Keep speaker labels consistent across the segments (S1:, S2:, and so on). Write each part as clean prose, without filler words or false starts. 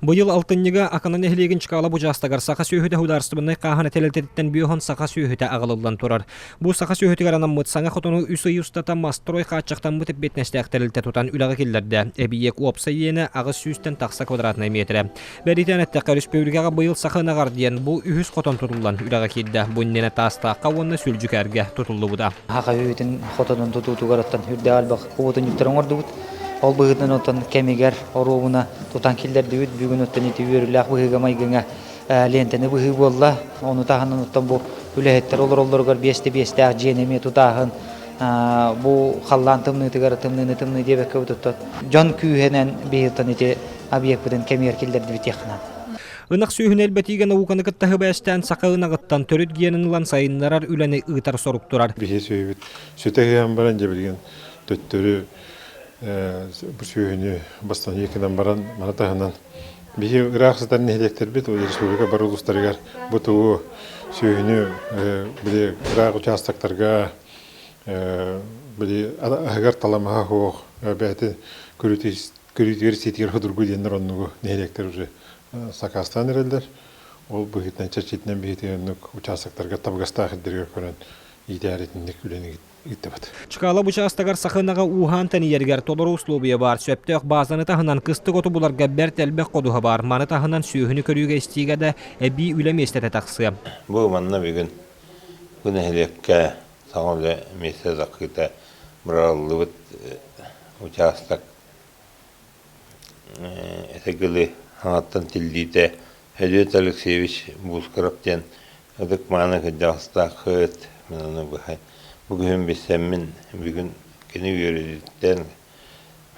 S1: Быйыл алтынньыга Акана нэьилиэгин Чкалов учаастагар Саха сүөһүтэ судаарыстыбаннай хааһына телелтеттен биохон Саха сүөһүтэ аҕылыллан турар. Бу Саха сүөһүтүгэр анаммыт саҥа хотону үсыйустата мастрой хааччахтаммыт эппетнэстээк телелте тутан үлэҕи киллэрдэ. Эбиек уопса иена агыс сүүстен тахса квадратный метре. Бэритэнэттэ республикага быйыл сахынагар диэн бу үһүс хотон тутуллан үлэҕи килдэ. Буннене таастаакка уонна сүлжүкээргэ тутуллубута.
S2: Хаха үйтін хотонын тутутугараттан хүрдэ албақ кубутын юптарын ордубут. Ол быгытын отан кемигер орууна тутан килдерди үт бүгүн оттан ити үөрүүлээх быгыга майгыңа лентени быгы буолла. Ону таханын оттан бу үлэхеттер олоргар биэстэ жиэнеме тутаахын бу халлаан тымны дебекке утуттан жон күүхенен быйылтан ити объектбытын кемигер килдерди битиэхна.
S1: Ынак сүүһүн элбетиге науканы кыттаһы бэстэн сака ынагыттан төрүт гиенин лан сайыннарар үлэни ыытар соруктурар.
S3: Бихи сүүбүт сүтэһиэн баран жебилген төттөрү бу сүүһүнү бастан екинен баран манатаһынан бихи ыраахсытан нэһилиэгтербит республика бар улустарыгар бутуу сүүһүнү били ыраак учаастактарга били агар таламаха хоох бэти көрүтүгер сетигер ходургу диендер оннугу нэһилиэгтер уже Сакастан эрелдер, ол быгытнан чачитнен бигетенник учаастактарга табгастаах эддерге көрөн идеалетинник үлени иттебат.
S1: Чкалов учаастагар сахынага ухан тенiyerger толору условия бар. Сөптөк базаны тахынан кыстык оту буларга бер телбек кодуга бар. Маны тахынан сүөһүнү көрүүгэ-истиигэ да эби үлеместете таксы.
S4: Бу манна бүгүн күнэһилекке саҥа месте закыта браллыбыт учаастак этегили Хаттан тилдите Хелет Алексеевич Бускараптен адык мана хыдастак хыт менен бүгүн бисеммин бүгүн кени үйрөдүттен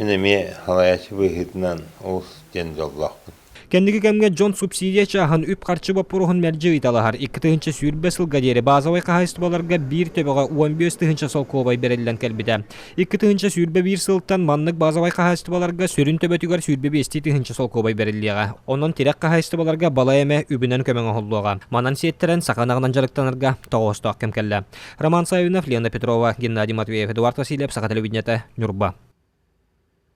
S4: менеме халаяч быгытнан ус ден жоллакпын.
S1: Кендиги кемге жон субсидия чахан үп-харчы бапурухун мерджи италахар. 2-тыгынчы сүүрбе сылга дери базовай кахайстыбаларга 1 төбөга 15-тыгынчы солковай береллен келбиде. 2-тыгынчы сүүрбе 1 сылтан маннык базовай кахайстыбаларга сөрүн төбөтүгөр сүүрбе 5-тыгынчы солковай береллига. Онон тирек кахайстыбаларга бала эме үбүнөн көмөңө холлуга. Манан сиеттерен саканагынан жарыктанырга тоосток кемкелле. Роман Саюнов, Лена Петрова, Геннадий Матвеев, Эдуард Васильев, Саха телевидениете, Ньурба.